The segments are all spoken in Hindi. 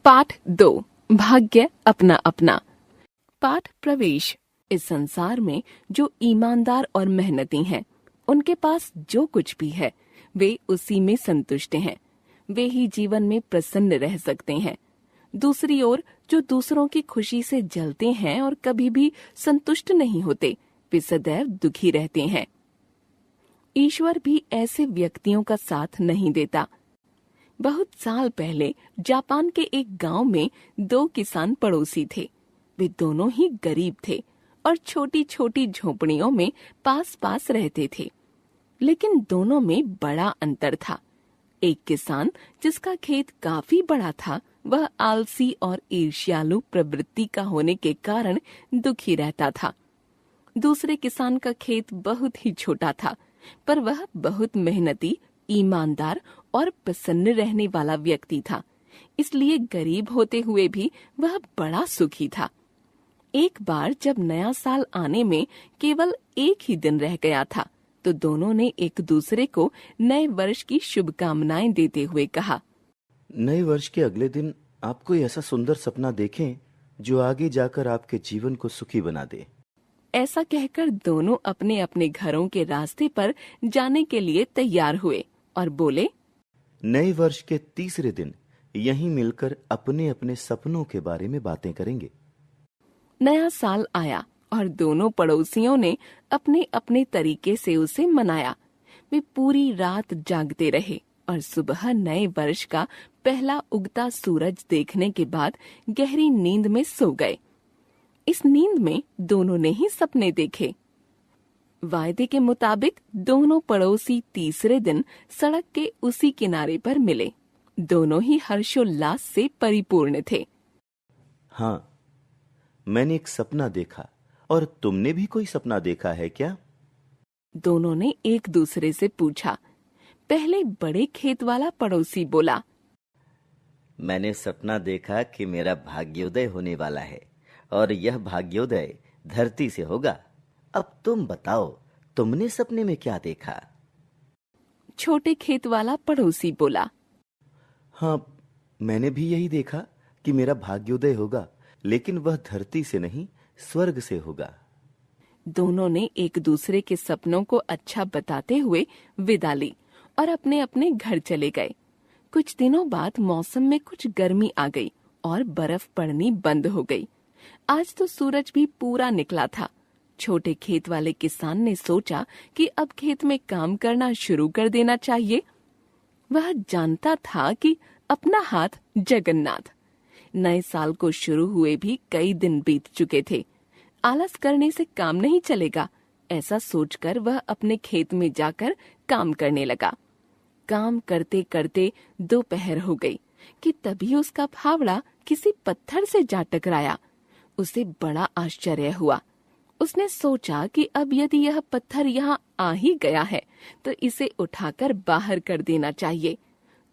पाठ 2 भाग्य अपना अपना। पाठ प्रवेश। इस संसार में जो ईमानदार और मेहनती हैं, उनके पास जो कुछ भी है वे उसी में संतुष्ट हैं। वे ही जीवन में प्रसन्न रह सकते हैं। दूसरी ओर जो दूसरों की खुशी से जलते हैं और कभी भी संतुष्ट नहीं होते, वे सदैव दुखी रहते हैं। ईश्वर भी ऐसे व्यक्तियों का साथ नहीं देता। बहुत साल पहले जापान के एक गांव में 2 किसान पड़ोसी थे। वे दोनों ही गरीब थे और छोटी छोटी झोपड़ियों में पास पास रहते थे। लेकिन दोनों में बड़ा अंतर था। एक किसान, जिसका खेत काफी बड़ा था, वह आलसी और ईर्ष्यालु प्रवृत्ति का होने के कारण दुखी रहता था। दूसरे किसान का खेत बहुत ही छोटा था, पर वह बहुत मेहनती, ईमानदार और प्रसन्न रहने वाला व्यक्ति था। इसलिए गरीब होते हुए भी वह बड़ा सुखी था। एक बार जब नया साल आने में केवल एक ही दिन रह गया था, तो दोनों ने एक दूसरे को नए वर्ष की शुभकामनाएं देते हुए कहा, नए वर्ष के अगले दिन आप कोई ऐसा सुंदर सपना देखें जो आगे जाकर आपके जीवन को सुखी बना दे। ऐसा कहकर दोनों अपने अपने घरों के रास्ते पर जाने के लिए तैयार हुए और बोले, नए वर्ष के तीसरे दिन यहीं मिलकर अपने अपने सपनों के बारे में बातें करेंगे। नया साल आया और दोनों पड़ोसियों ने अपने अपने तरीके से उसे मनाया। वे पूरी रात जागते रहे और सुबह नए वर्ष का पहला उगता सूरज देखने के बाद गहरी नींद में सो गए। इस नींद में दोनों ने ही सपने देखे। वायदे के मुताबिक दोनों पड़ोसी तीसरे दिन सड़क के उसी किनारे पर मिले। दोनों ही हर्षोल्लास से परिपूर्ण थे। हाँ, मैंने एक सपना देखा। और तुमने भी कोई सपना देखा है क्या? दोनों ने एक दूसरे से पूछा। पहले बड़े खेत वाला पड़ोसी बोला, मैंने सपना देखा कि मेरा भाग्योदय होने वाला है और यह भाग्योदय धरती से होगा। अब तुम बताओ, तुमने सपने में क्या देखा? छोटे खेत वाला पड़ोसी बोला, हाँ, मैंने भी यही देखा कि मेरा भाग्योदय होगा, लेकिन वह धरती से नहीं, स्वर्ग से होगा। दोनों ने एक दूसरे के सपनों को अच्छा बताते हुए विदा ली और अपने अपने घर चले गए। कुछ दिनों बाद मौसम में कुछ गर्मी आ गई और बर्फ पड़नी बंद हो गई। आज तो सूरज भी पूरा निकला था। छोटे खेत वाले किसान ने सोचा कि अब खेत में काम करना शुरू कर देना चाहिए। वह जानता था कि अपना हाथ जगन्नाथ। नए साल को शुरू हुए भी कई दिन बीत चुके थे। आलस करने से काम नहीं चलेगा, ऐसा सोचकर वह अपने खेत में जाकर काम करने लगा। काम करते करते दोपहर हो गई कि तभी उसका फावड़ा किसी पत्थर से जा टकराया। उसे बड़ा आश्चर्य हुआ। उसने सोचा कि अब यदि यह पत्थर यहाँ आ ही गया है तो इसे उठाकर बाहर कर देना चाहिए।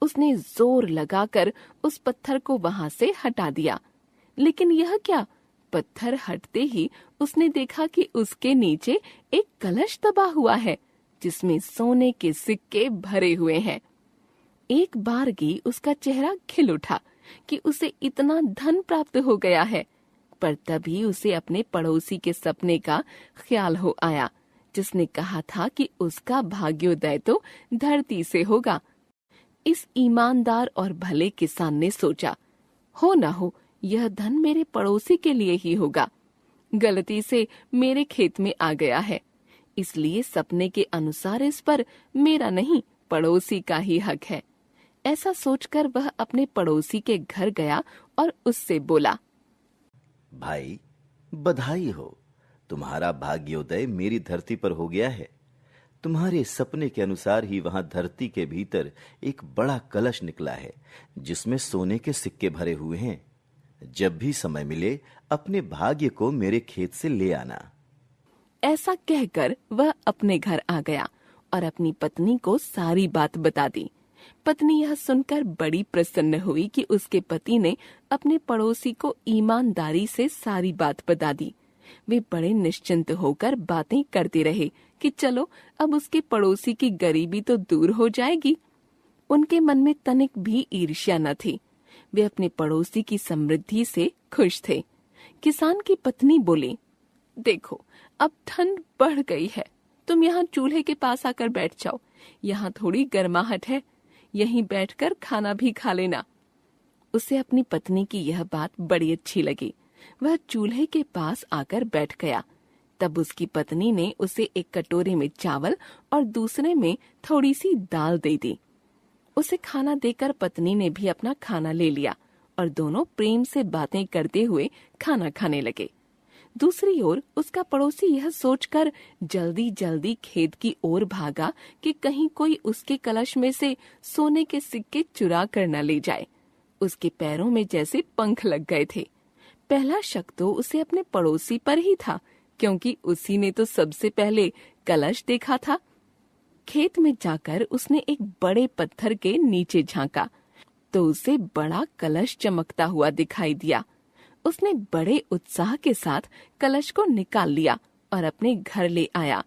उसने जोर लगाकर उस पत्थर को वहां से हटा दिया। लेकिन यह क्या, पत्थर हटते ही उसने देखा कि उसके नीचे एक कलश दबा हुआ है जिसमें सोने के सिक्के भरे हुए हैं। एक बारगी उसका चेहरा खिल उठा कि उसे इतना धन प्राप्त हो गया है। पर तभी उसे अपने पड़ोसी के सपने का ख्याल हो आया, जिसने कहा था कि उसका भाग्योदय तो धरती से होगा। इस ईमानदार और भले किसान ने सोचा, हो न हो यह धन मेरे पड़ोसी के लिए ही होगा। गलती से मेरे खेत में आ गया है, इसलिए सपने के अनुसार इस पर मेरा नहीं, पड़ोसी का ही हक है। ऐसा सोचकर वह अपने पड़ोसी के घर गया और उससे बोला, भाई, बधाई हो, तुम्हारा भाग्योदय मेरी धरती पर हो गया है। तुम्हारे सपने के अनुसार ही वहां धरती के भीतर एक बड़ा कलश निकला है जिसमें सोने के सिक्के भरे हुए हैं। जब भी समय मिले अपने भाग्य को मेरे खेत से ले आना। ऐसा कहकर वह अपने घर आ गया और अपनी पत्नी को सारी बात बता दी। पत्नी यह सुनकर बड़ी प्रसन्न हुई कि उसके पति ने अपने पड़ोसी को ईमानदारी से सारी बात बता दी। वे बड़े निश्चिंत होकर बातें करते रहे कि चलो अब उसके पड़ोसी की गरीबी तो दूर हो जाएगी। उनके मन में तनिक भी ईर्ष्या न थी। वे अपने पड़ोसी की समृद्धि से खुश थे। किसान की पत्नी बोली, देखो अब ठंड बढ़ गई है, तुम यहाँ चूल्हे के पास आकर बैठ जाओ, यहाँ थोड़ी गर्माहट है, यहीं बैठकर खाना भी खा लेना। उसे अपनी पत्नी की यह बात बड़ी अच्छी लगी। वह चूल्हे के पास आकर बैठ गया। तब उसकी पत्नी ने उसे एक कटोरे में चावल और दूसरे में थोड़ी सी दाल दे दी। उसे खाना देकर पत्नी ने भी अपना खाना ले लिया और दोनों प्रेम से बातें करते हुए खाना खाने लगे। दूसरी ओर उसका पड़ोसी यह सोचकर जल्दी जल्दी खेत की ओर भागा कि कहीं कोई उसके कलश में से सोने के सिक्के चुरा कर न ले जाए। उसके पैरों में जैसे पंख लग गए थे। पहला शक तो उसे अपने पड़ोसी पर ही था, क्योंकि उसी ने तो सबसे पहले कलश देखा था। खेत में जाकर उसने एक बड़े पत्थर के नीचे झांका तो उसे बड़ा कलश चमकता हुआ दिखाई दिया। उसने बड़े उत्साह के साथ कलश को निकाल लिया और अपने घर ले आया।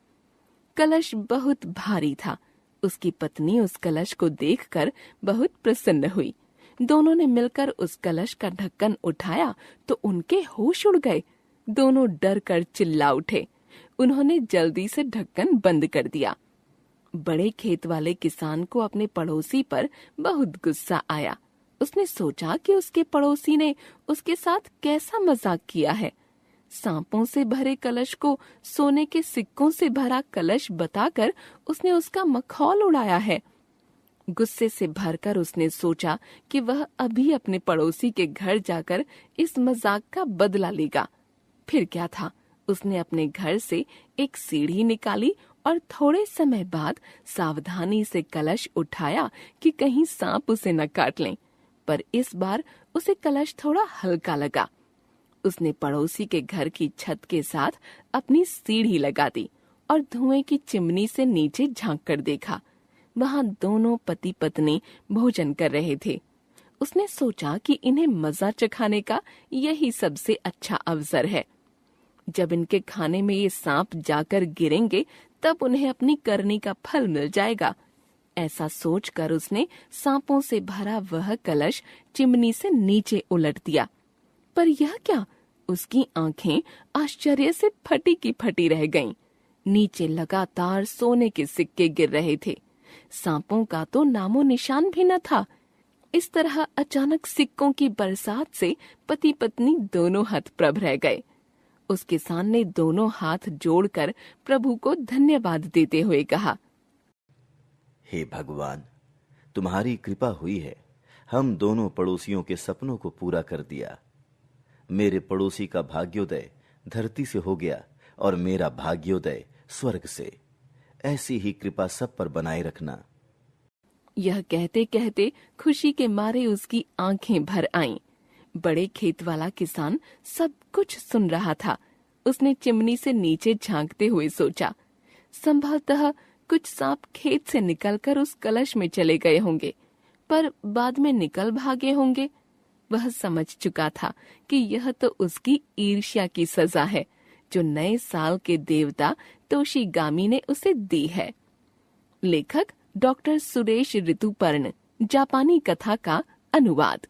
कलश बहुत भारी था। उसकी पत्नी उस कलश को देखकर बहुत प्रसन्न हुई। दोनों ने मिलकर उस कलश का ढक्कन उठाया तो उनके होश उड़ गए। दोनों डर कर चिल्ला उठे। उन्होंने जल्दी से ढक्कन बंद कर दिया। बड़े खेत वाले किसान को अपने पड़ोसी पर बहुत गुस्सा आया। उसने सोचा कि उसके पड़ोसी ने उसके साथ कैसा मजाक किया है। सांपों से भरे कलश को सोने के सिक्कों से भरा कलश बताकर उसने उसका मखौल उड़ाया है। गुस्से से भरकर उसने सोचा कि वह अभी अपने पड़ोसी के घर जाकर इस मजाक का बदला लेगा। फिर क्या था, उसने अपने घर से एक सीढ़ी निकाली और थोड़े समय बाद सावधानी से कलश उठाया कि कहीं सांप उसे न काट लें। पर इस बार उसे कलश थोड़ा हल्का लगा। उसने पड़ोसी के घर की छत के साथ अपनी सीढ़ी लगा दी और धुएं की चिमनी से नीचे झांक कर देखा। वहां दोनों पति पत्नी भोजन कर रहे थे। उसने सोचा कि इन्हें मजा चखाने का यही सबसे अच्छा अवसर है। जब इनके खाने में ये सांप जाकर गिरेंगे तब उन्हें अपनी करनी का फल मिल जाएगा। ऐसा सोचकर उसने सांपों से भरा वह कलश चिमनी से नीचे उलट दिया। पर यह क्या, उसकी आंखें आश्चर्य से फटी की फटी रह गईं। नीचे लगातार सोने के सिक्के गिर रहे थे। सांपों का तो नामो निशान भी न था। इस तरह अचानक सिक्कों की बरसात से पति पत्नी दोनों हतप्रभ रह गए। उस किसान ने दोनों हाथ जोड़कर प्रभु को धन्यवाद देते हुए कहा, हे भगवान, तुम्हारी कृपा हुई है। हम दोनों पड़ोसियों के सपनों को पूरा कर दिया। मेरे पड़ोसी का भाग्योदय धरती से हो गया और मेरा भाग्योदय स्वर्ग से। ऐसी ही कृपा सब पर बनाए रखना। यह कहते कहते खुशी के मारे उसकी आंखें भर आईं। बड़े खेत वाला किसान सब कुछ सुन रहा था। उसने चिमनी से नीचे झांकते हुए सोचा, संभवतः कुछ सांप खेत से निकलकर उस कलश में चले गए होंगे, पर बाद में निकल भागे होंगे। वह समझ चुका था कि यह तो उसकी ईर्ष्या की सजा है जो नए साल के देवता तोशीगामी ने उसे दी है। लेखक डॉक्टर सुरेश ऋतुपर्ण। जापानी कथा का अनुवाद।